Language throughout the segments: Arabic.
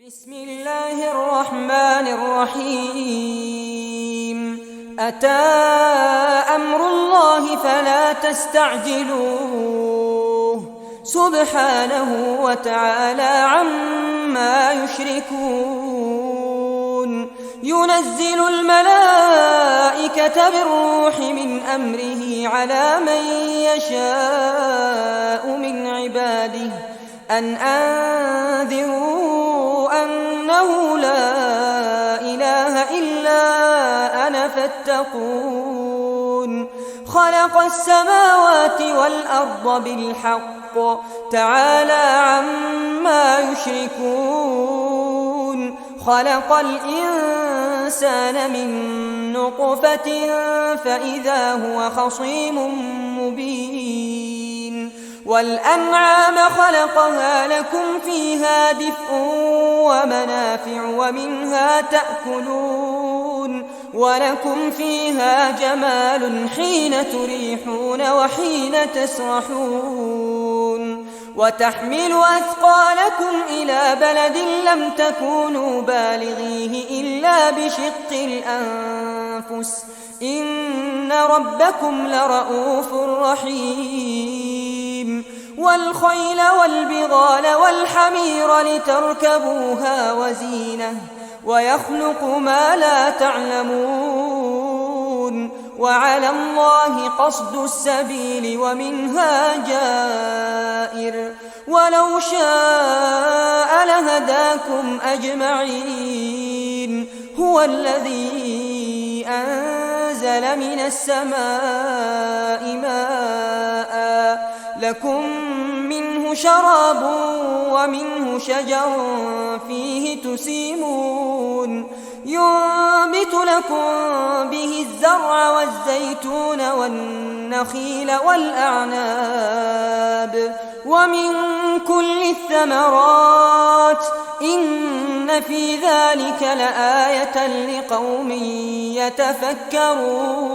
بسم الله الرحمن الرحيم أتى أمر الله فلا تستعجلوه سبحانه وتعالى عما يشركون ينزل الملائكة بالروح من أمره على من يشاء من عباده أن أنذروا أنه لا إله إلا أنا فاتقون خلق السماوات والأرض بالحق تعالى عما يشركون خلق الإنسان من نطفة فإذا هو خصيم مبين والأنعام خلقها لكم فيها دفء ومنافع ومنها تأكلون ولكم فيها جمال حين تريحون وحين تسرحون وتحمل أثقالكم إلى بلد لم تكونوا بالغيه إلا بشق الأنفس إن ربكم لرؤوف رحيم والخيل والبغال والحمير لتركبوها وزينة ويخلق ما لا تعلمون وعلى الله قصد السبيل ومنها جائر ولو شاء لهداكم أجمعين هو الذي أنزل من السماء ماء لكم منه شراب ومنه شجر فيه تسيمون ينبت لكم به الزرع والزيتون والنخيل والأعناب ومن كل الثمرات إن في ذلك لآية لقوم يتفكرون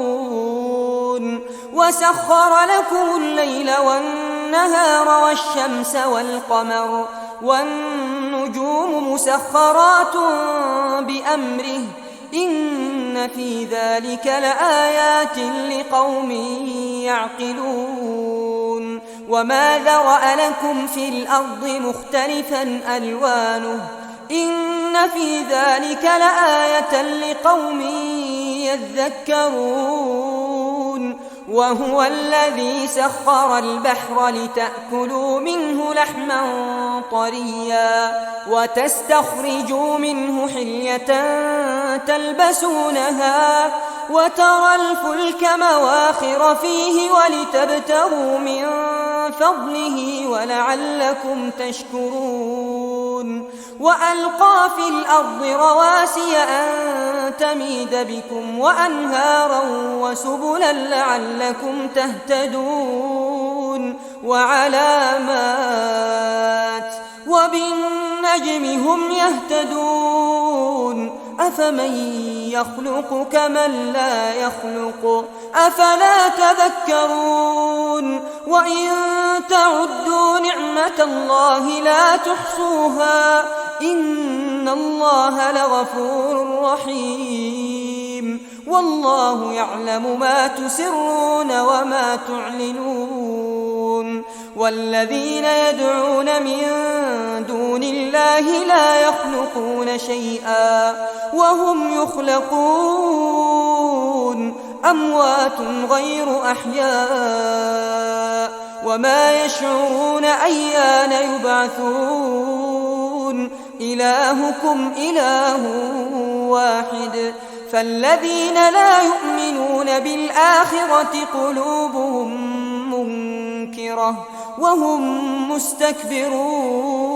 وسخر لكم الليل والنهار والشمس والقمر والنجوم مسخرات بأمره إن في ذلك لآيات لقوم يعقلون وما ذرأ لكم في الأرض مختلفا ألوانه إن في ذلك لآية لقوم يذكرون وهو الذي سخر البحر لتأكلوا منه لحما طريا وتستخرجوا منه حلية تلبسونها وترى الفلك مواخر فيه ولتبتغوا من فضله ولعلكم تشكرون وألقى في الأرض رواسي أن تميد بكم وأنهارا وسبلا لعلكم تهتدون وعلامات وبالنجم هم يهتدون أفمن يخلق كمن لا يخلق أفلا تذكرون وإن تعدوا نعمة الله لا تحصوها إن الله لغفور رحيم والله يعلم ما تسرون وما تعلنون والذين يدعون من دون الله لا يخلقون شيئا وهم يخلقون أموات غير أحياء وما يشعرون أيان يبعثون إلهكم إله واحد فالذين لا يؤمنون بالآخرة قلوبهم منكرة وهم مستكبرون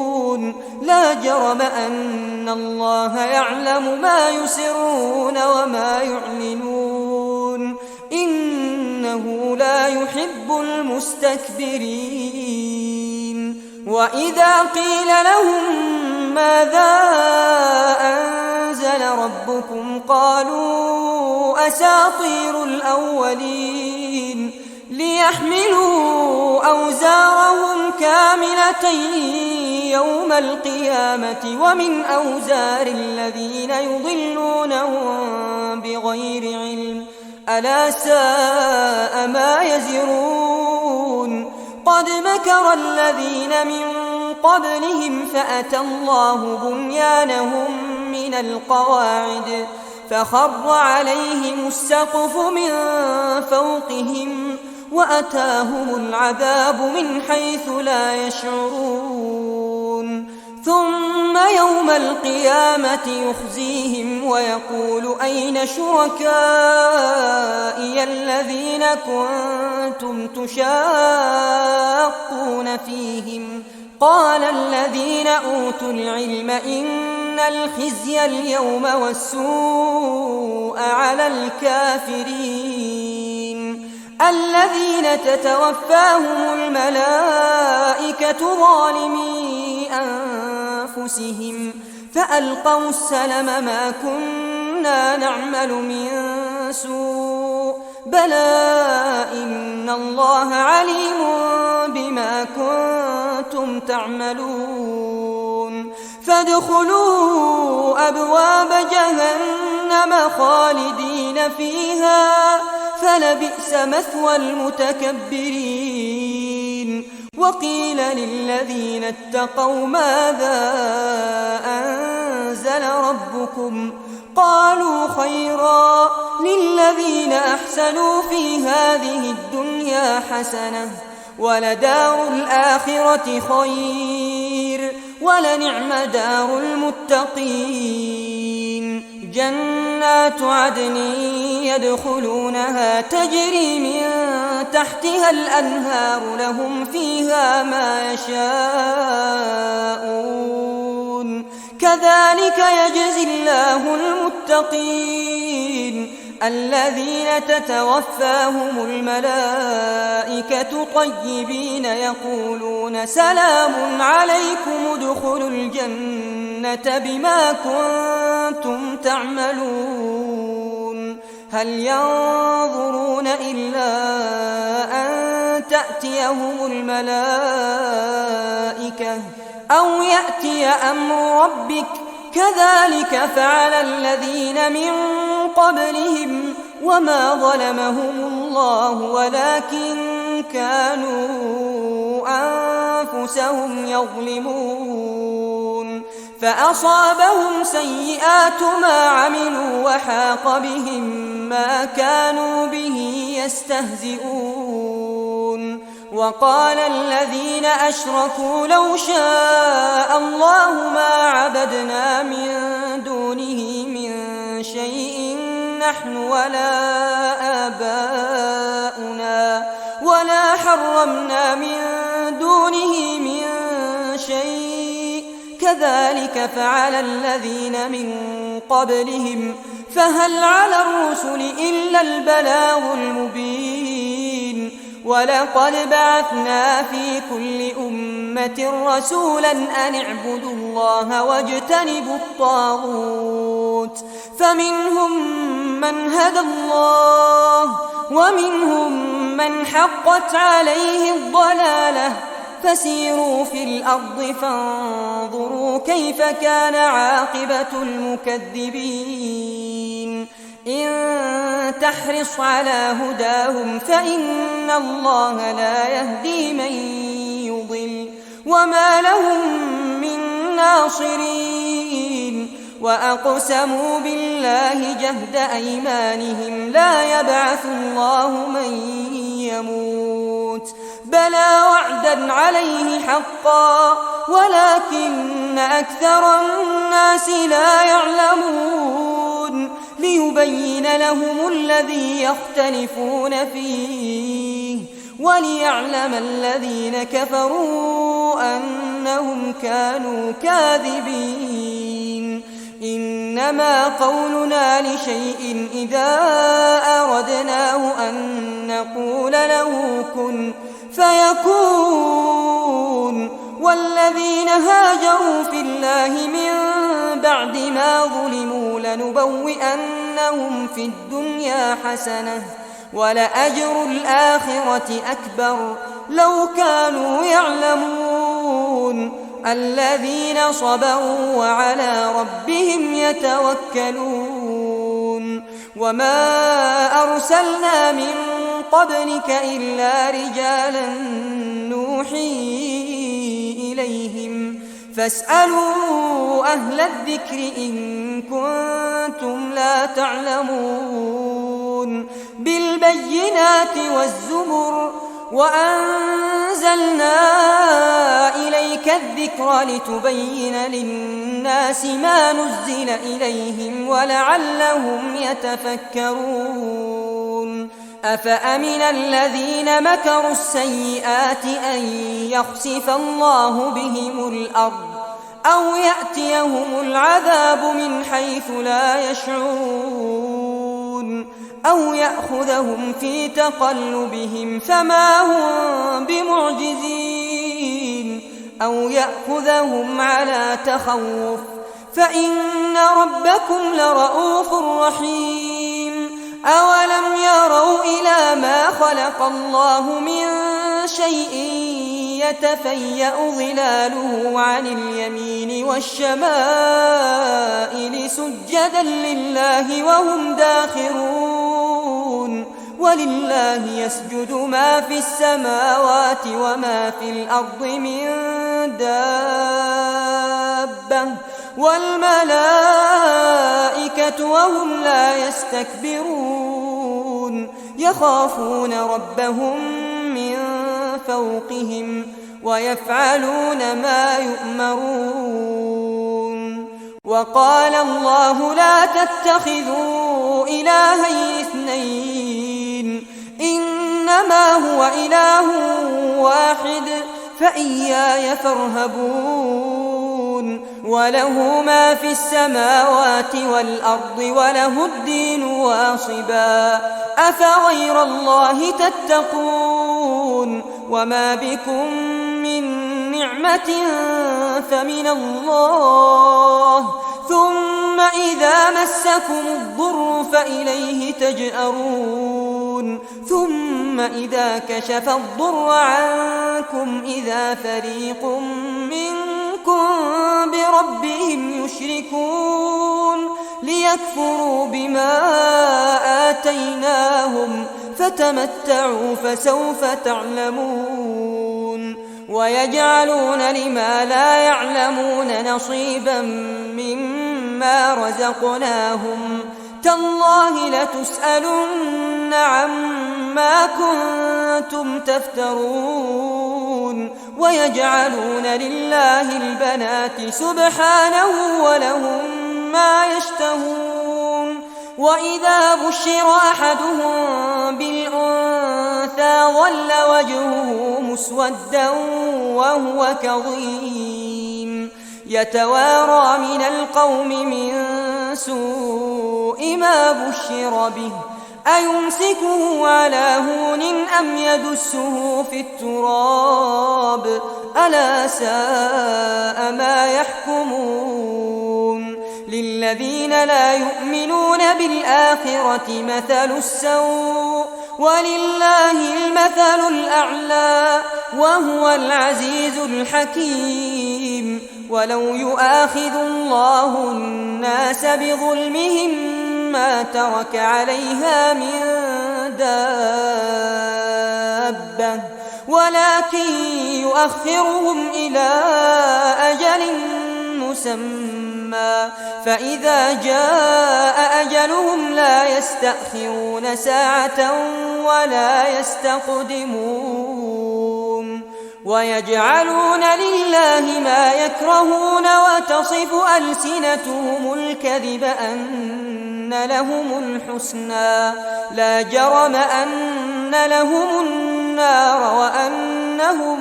لا جرم أن الله يعلم ما يسرون وما يعلنون إنه لا يحب المستكبرين وإذا قيل لهم ماذا أنزل ربكم قالوا أساطير الأولين ليحملوا أوزارهم كاملة يوم القيامة ومن أوزار الذين يضلونهم بغير علم ألا ساء ما يزرون قد مكر الذين من قبلهم فأتى الله بنيانهم من القواعد فخر عليهم السقف من فوقهم وأتاهم العذاب من حيث لا يشعرون ثم يوم القيامة يخزيهم ويقول أين شركائي الذين كنتم تشاقون فيهم قال الذين أوتوا العلم إن الخزي اليوم والسوء على الكافرين الذين تتوفاهم الملائكة ظالمي أنفسهم فألقوا السلم ما كنا نعمل من سوء بلى إن الله عليم بما كنتم تعملون فادخلوا أبواب جهنم خالدين فيها فلبئس مثوى المتكبرين وقيل للذين اتقوا ماذا أنزل ربكم قالوا خيرا للذين أحسنوا في هذه الدنيا حسنة ولدار الآخرة خير ولنعم دار المتقين جنات عدن يدخلونها تجري من تحتها الأنهار لهم فيها ما يشاءون كذلك يجزي الله المتقين الذين تتوفاهم الملائكة طيبين يقولون سلام عليكم ادخلوا الجنة بما كنتم تعملون هل ينظرون إلا أن تأتيهم الملائكة أو يأتي أمر ربك كذلك فعل الذين من قبلهم وما ظلمهم الله ولكن كانوا أنفسهم يظلمون فأصابهم سيئات ما عملوا وحاق بهم ما كانوا به يستهزئون وقال الذين أشركوا لو شاء الله ما عبدنا من دونه من شيء نحن ولا آباؤنا ولا حرمنا من دونه من شيء كذلك فعل الذين من قبلهم فهل على الرسل إلا البلاغ المبين ولقد بعثنا في كل أمة رسولا أن اعبدوا الله واجتنبوا الطاغوت فمنهم من هدى الله ومنهم من حقت عليه الضلالة فسيروا في الأرض فانظروا كيف كان عاقبة المكذبين إن تحرص على هداهم فإن الله لا يهدي من يضل وما لهم من ناصرين وأقسموا بالله جهد أيمانهم لا يبعث الله من يموت بلى وعدا عليه حقا ولكن أكثر الناس لا يعلمون ليبين لهم الذي يختلفون فيه وليعلم الذين كفروا أنهم كانوا كاذبين إنما قولنا لشيء إذا أردناه أن نقول له كن فيكون والذين هاجروا في الله من بعد ما ظلموا لنبوئنهم في الدنيا حسنة ولأجر الآخرة أكبر لو كانوا يعلمون الذين صبروا وعلى ربهم يتوكلون وما أرسلنا من قبلك إلا رجالا نوحي إليهم فاسألوا أهل الذكر إن كنتم لا تعلمون بالبينات والزبر وأنزلنا إليك الذكر لتبين للناس ما نزل إليهم ولعلهم يتفكرون أفأمن الذين مكروا السيئات أن يخسف الله بهم الأرض أو يأتيهم العذاب من حيث لا يشعرون أو يأخذهم في تقلبهم فما هم بمعجزين أو يأخذهم على تخوف فإن ربكم لرؤوف رحيم أولم يروا إلى ما خلق الله من شيء يتفيأ ظلاله عن اليمين والشمائل سجدا لله وهم داخرون ولله يسجد ما في السماوات وما في الأرض من دابة والملائكة وهم لا يستكبرون يخافون ربهم من فوقهم ويفعلون ما يؤمرون وقال الله لا تتخذوا إلهين اثنين إنما هو إله واحد فإياي فارهبون وله ما في السماوات والأرض وله الدين واصبا أفغير الله تتقون وما بكم من نعمة فمن الله ثم إذا مسكم الضر فإليه تجأرون ثم إذا كشف الضر عنكم إذا فريق منكم بربهم يشركون ليكفروا بما آتيناهم فتمتعوا فسوف تعلمون ويجعلون لما لا يعلمون نصيبا مما رزقناهم تالله لتسألن عما كنتم تفترون ويجعلون لله البنات سبحانه ولهم ما يشتهون وإذا بشر أحدهم بالأنثى ظل وجهه مسودا وهو كظيم يتوارى من القوم من سوء ما بشر به أيمسكه على هون أم يدسه في التراب ألا ساء ما يحكمون للذين لا يؤمنون بالآخرة مثل السوء ولله المثل الأعلى وهو العزيز الحكيم ولو يؤاخذ الله الناس بظلمهم ما ترك عليها من دابة ولكن يؤخرهم إلى أجل مسمى فإذا جاء أجلهم لا يستأخرون ساعة ولا يستقدمون ويجعلون لله ما يكرهون وتصف ألسنتهم الكذب أن لهم الحسنى لا جرم أن لهم النار وأنهم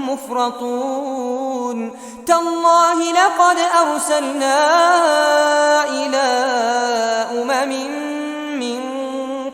مفرطون تالله لقد أرسلنا إلى من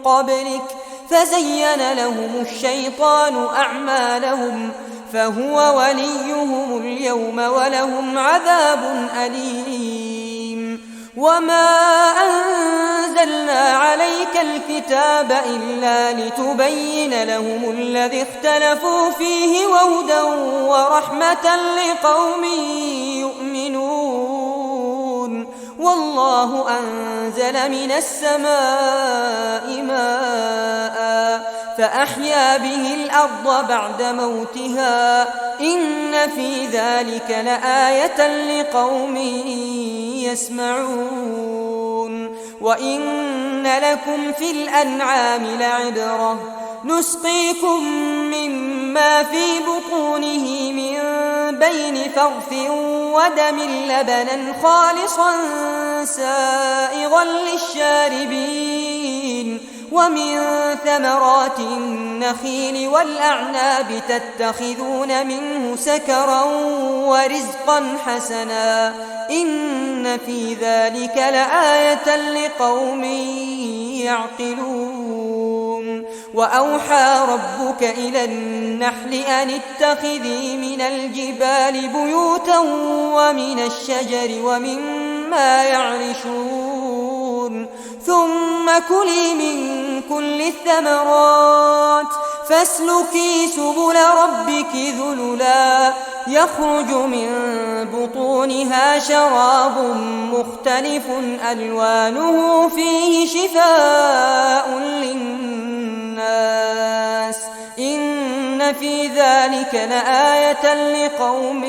قبلك فزين لهم الشيطان أعمالهم فهو وليهم اليوم ولهم عذاب أليم وما أنزلنا عليك عليك الكتاب إلا لتبين لهم الذي اختلفوا فيه وهدى ورحمة لقوم يؤمنون والله أنزل من السماء ماء فأحيا به الأرض بعد موتها إن في ذلك لآية لقوم يسمعون وإن لكم في الأنعام لعبرة نسقيكم مما في بطونه من بين فرث ودم لبنا خالصا سائغا للشاربين ومن ثمرات النخيل والأعناب تتخذون منه سكرا ورزقا حسنا إن في ذلك لآية لقوم يعقلون وأوحى ربك إلى النحل أن اتخذي من الجبال بيوتا ومن الشجر ومما يعرشون ثم كلي من كل الثمرات فاسلكي سبل ربك ذللا يخرج من بطونها شراب مختلف ألوانه فيه شفاء للناس إن في ذلك لآية لقوم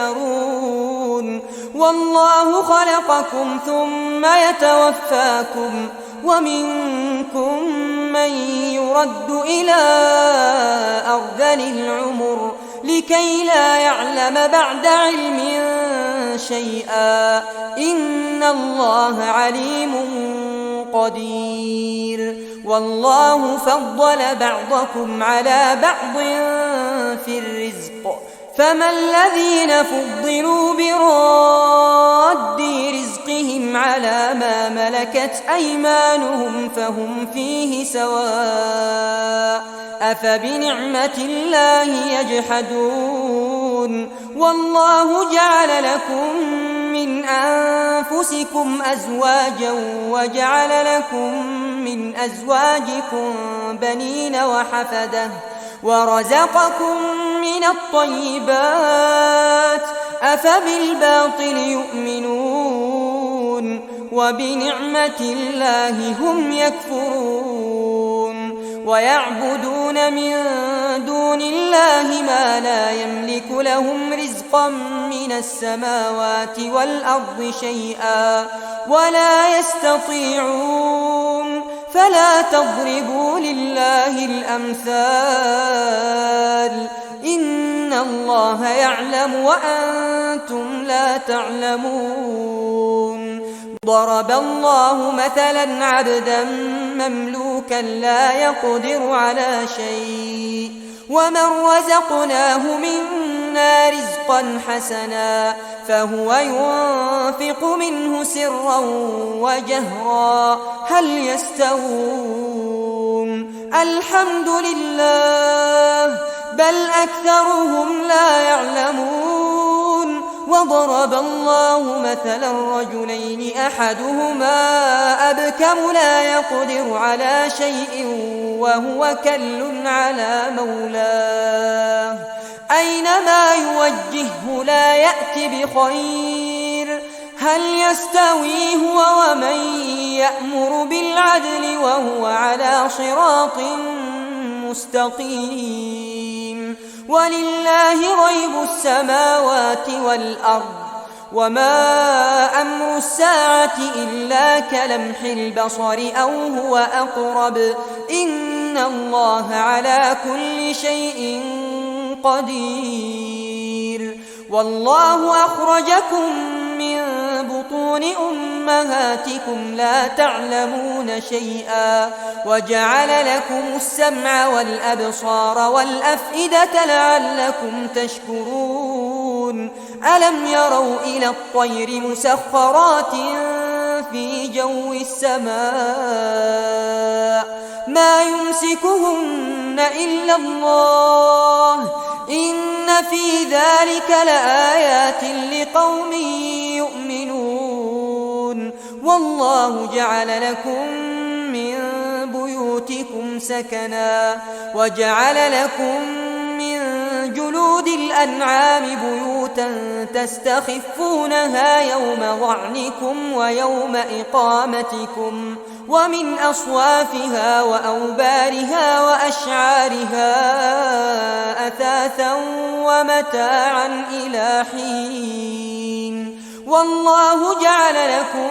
يتفكرون والله خلقكم ثم يتوفاكم ومنكم من يرد إلى أرذل العمر لكي لا يعلم بعد علم شيئا إن الله عليم قدير والله فضل بعضكم على بعض في الرزق فما الذين فضلوا براد رزقهم على ما ملكت أيمانهم فهم فيه سواء أفبنعمة الله يجحدون والله جعل لكم من أنفسكم أزواجا وجعل لكم من أزواجكم بنين وحفدة ورزقكم من الطيبات أفبالباطل يؤمنون وبنعمة الله هم يكفرون ويعبدون من دون الله ما لا يملك لهم رزقا من السماوات والأرض شيئا ولا يستطيعون فلا تضربوا لله الأمثال إن الله يعلم وأنتم لا تعلمون ضرب الله مثلا عبدا مملوكا لا يقدر على شيء ومن رزقناه منا رزقا حسنا فهو ينفق منه سرا وجهرا هل يستوون الحمد لله بل أكثرهم لا يعلمون وضرب الله مثلا رجلين أحدهما أبكم لا يقدر على شيء وهو كل على مولاه أينما يوجهه لا يأتي بخير هل يستوي هو ومن يأمر بالعدل وهو على صراط مستقيم ولله غيب السماوات والأرض وما أمر الساعة إلا كلمح البصر أو هو أقرب إن الله على كل شيء قدير والله أخرجكم من بطون أمهاتكم لا تعلمون شيئا وجعل لكم السمع والأبصار والأفئدة لعلكم تشكرون ألم يروا إلى الطير مسخرات في جو السماء ما يمسكهن إلا الله إن في ذلك لآيات لقوم يؤمنون والله جعل لكم من بيوتكم سكنا وجعل لكم من جلود الأنعام بيوتا تستخفونها يوم ظعنكم ويوم إقامتكم ومن أصوافها وأوبارها وأشعارها أثاثا ومتاعا إلى حين والله جعل لكم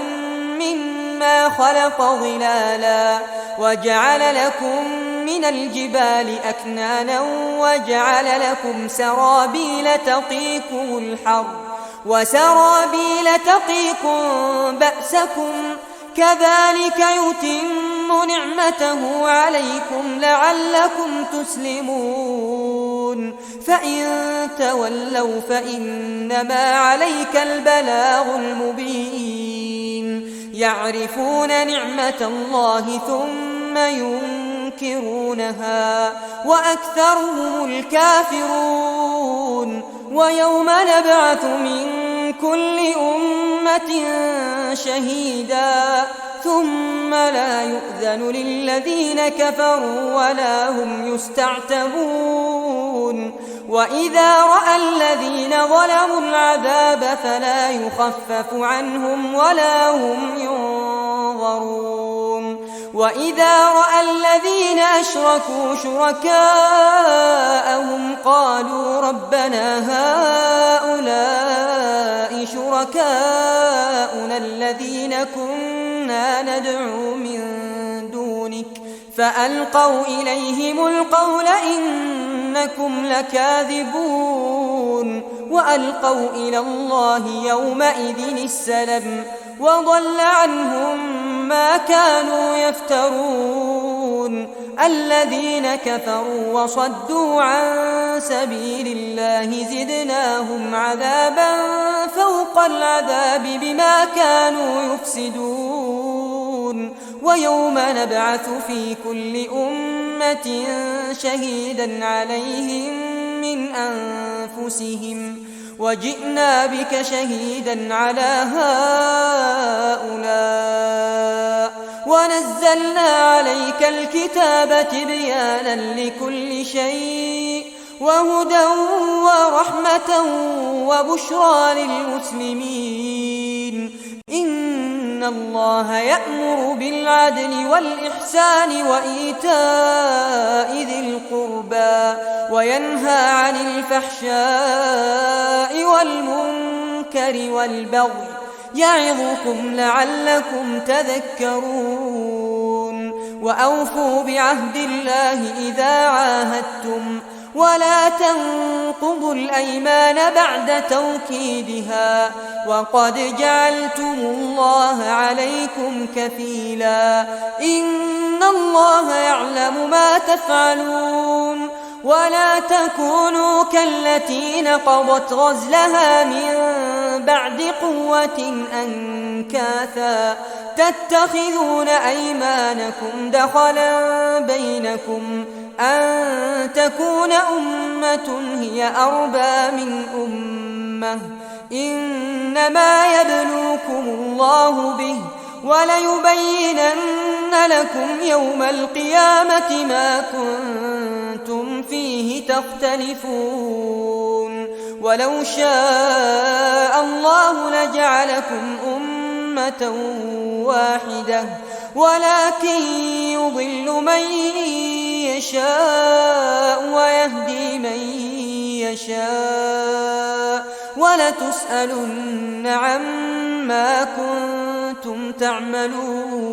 مما خلق ظلالا وجعل لكم من الجبال أكنانا وجعل لكم سرابيل تقيكم الحر وسرابيل تقيكم بأسكم كذلك يتم نعمته عليكم لعلكم تسلمون فإن تولوا فإنما عليك البلاغ المبين يعرفون نعمة الله ثم ينكرونها وأكثرهم الكافرون ويوم نبعث من كل أمة شهيدا ثم لا يؤذن للذين كفروا ولا هم يستعتبون وإذا رأى الذين ظلموا العذاب فلا يخفف عنهم ولا هم ينظرون وإذا رأى الذين أشركوا شركاءهم قالوا ربنا هؤلاء شركاؤنا الذين كنا ندعو من دونك فألقوا إليهم القول إنكم لكاذبون وألقوا إلى الله يومئذ السلم وضل عنهم ما كانوا يفترون الذين كفروا وصدوا عن سبيل الله زدناهم عذابا فوق العذاب بما كانوا يفسدون ويوم نبعث في كل أمة شهيدا عليهم من أنفسهم وجئنا بك شهيدا على هؤلاء ونزلنا عليك الكتاب تبيانا لكل شيء وهدى ورحمة وبشرى للمسلمين إن الله يأمر بالعدل والإحسان وإيتاء ذي القربى وينهى عن الفحشاء والمنكر والبغي يعظكم لعلكم تذكرون وأوفوا بعهد الله إذا عاهدتم ولا تنقضوا الأيمان بعد توكيدها وقد جعلتم الله عليكم كفيلا إن الله يعلم ما تفعلون ولا تكونوا كالتي نقضت غزلها من بعد قوة أنكاثا تتخذون أيمانكم دخلا بينكم أن تكون أمة هي أربى من أمة إنما يبلوكم الله به وليبينن لكم يوم القيامة ما كنتم فيه تختلفون ولو شاء الله لجعلكم أمة واحدة ولكن يضل من يشاء ويهدي من يشاء ولتسألن عما كنتم تعملون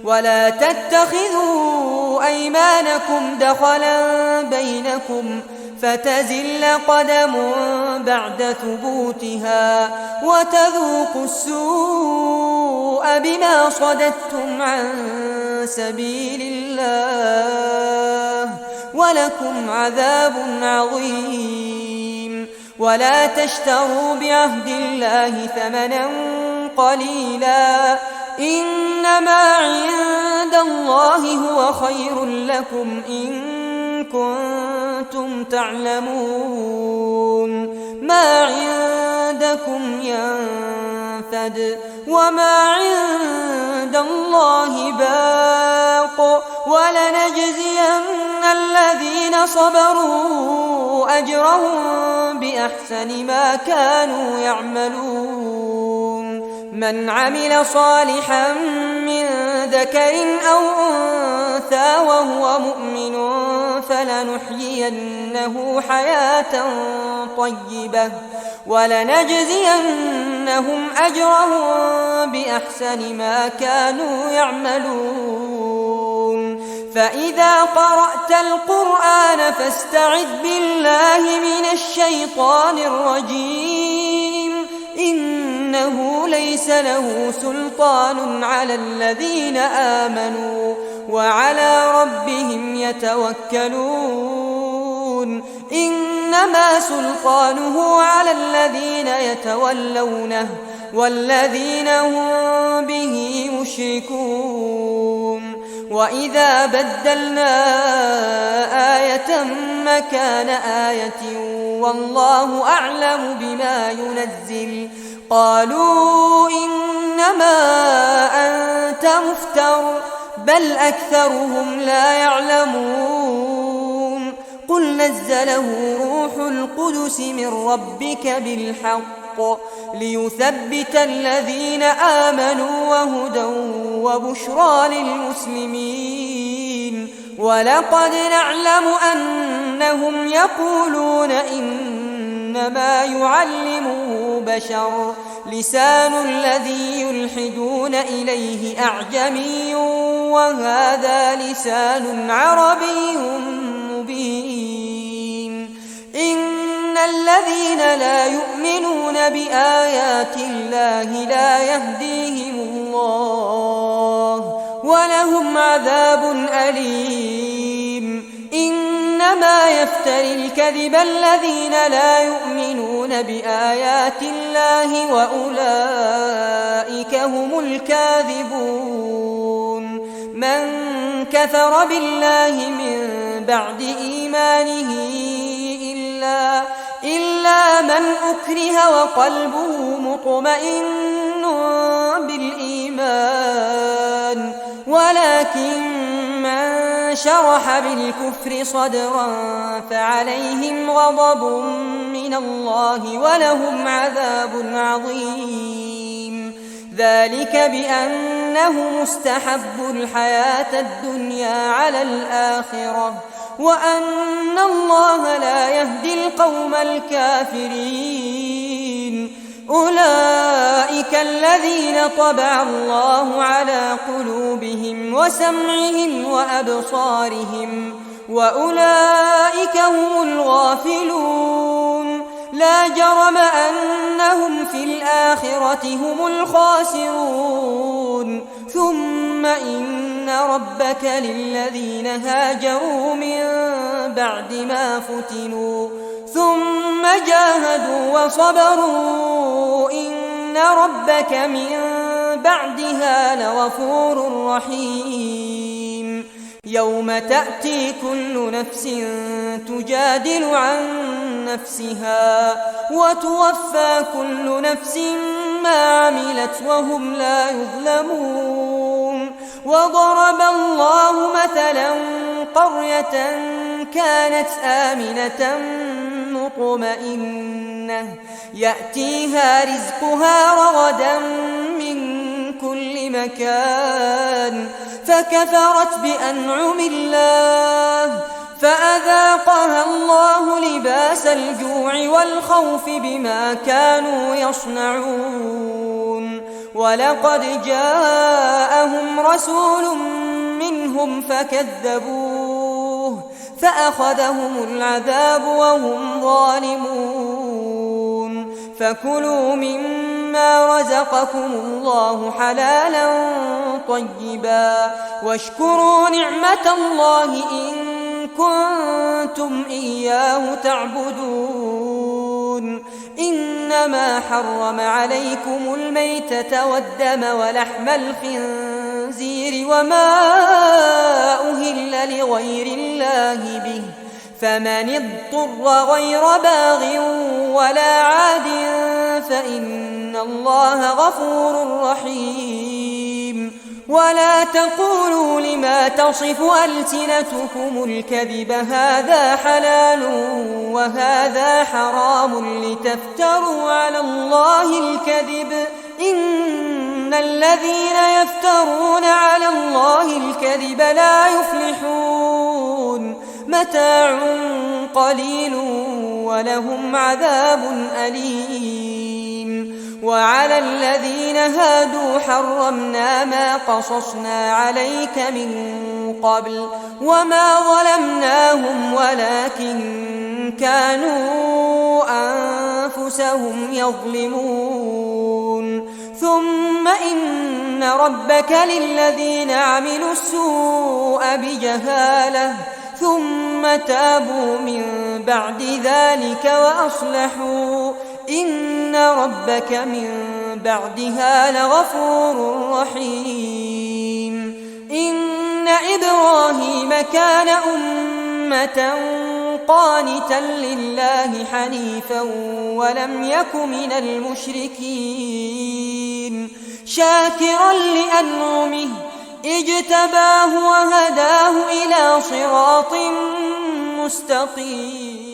ولا تتخذوا أيمانكم دخلا بينكم فتزل قدم بعد ثبوتها وتذوقوا السوء بما صددتم عن سبيل الله ولكم عذاب عظيم ولا تشتروا بعهد الله ثمنا قليلا إنما عند الله هو خير لكم إن كنتم تعلمون ما عندكم ينفد ينفد وما عند الله باق ولنجزين الذين صبروا أجرهم بأحسن ما كانوا يعملون من عمل صالحا من ذكر أو أنثى وهو مؤمن فلنحيينه حياة طيبة ولنجزينهم أجرهم بأحسن ما كانوا يعملون فإذا قرأت القرآن فاستعذ بالله من الشيطان الرجيم إنه ليس له سلطان على الذين آمنوا وعلى ربهم يتوكلون إنما سلطانه على الذين يتولونه والذين هم به مشركون وإذا بدلنا آية مكان آية والله أعلم بما ينزل قالوا إنما أنت مفتر بل أكثرهم لا يعلمون قل نزله روح القدس من ربك بالحق ليثبت الذين آمنوا وهدى وبشرى للمسلمين ولقد نعلم أنهم يقولون إنما يعلمه بشر لسان الذي يلحدون إليه أعجمي وهذا لسان عربي مبين إن الذين لا يؤمنون بآيات الله لا يهديهم الله ولهم عذاب أليم إنما يفتري الكذب الذين لا يؤمنون بآيات الله وأولئك هم الكاذبون من كفر بالله من بعد إيمانه إلا من أكره وقلبه مطمئن بالإيمان ولكن من شرح بالكفر صدرا فعليهم غضب من الله ولهم عذاب عظيم ذلك بأنه مستحب الحياة الدنيا على الآخرة وأن الله لا يهدي القوم الكافرين أولئك الذين طبع الله على قلوبهم وسمعهم وأبصارهم وأولئك هم الغافلون لا جرم أنهم في الآخرة هم الخاسرون ثم إن ربك للذين هاجروا من بعد ما فتنوا ثم جاهدوا وصبروا إن ربك من بعدها لغفور رحيم يوم تأتي كل نفس تجادل عن نفسها وتوفى كل نفس ما عملت وهم لا يظلمون وضرب الله مثلا قرية كانت آمنة مطمئنة يأتيها رزقها رغدا من كل مكان فكفرت بأنعم الله فأذاقها الله لباس الجوع والخوف بما كانوا يصنعون ولقد جاءهم رسول منهم فكذبوه فأخذهم العذاب وهم ظالمون فكلوا مما رزقكم الله حلالا طيبا واشكروا نعمة الله إن كنتم إياه تعبدون إنما حرم عليكم الميتة والدم ولحم الخنزير وما أهل لغير الله به فمن اضطر غير باغ ولا عاد فإن الله غفور رحيم ولا تقولوا لما تصف ألسنتكم الكذب هذا حلال وهذا حرام لتفتروا على الله الكذب إن الذين يفترون على الله الكذب لا يفلحون متاع قليل ولهم عذاب أليم وعلى الذين هادوا حرمنا ما قصصنا عليك من قبل وما ظلمناهم ولكن كانوا أنفسهم يظلمون ثم إن ربك للذين عملوا السوء بجهالة ثم تابوا من بعد ذلك وأصلحوا إن ربك من بعدها لغفور رحيم إن إبراهيم كان أمة قانتا لله حنيفا ولم يك من المشركين شاكرا لأنعمه اجتباه وهداه إلى صراط مستقيم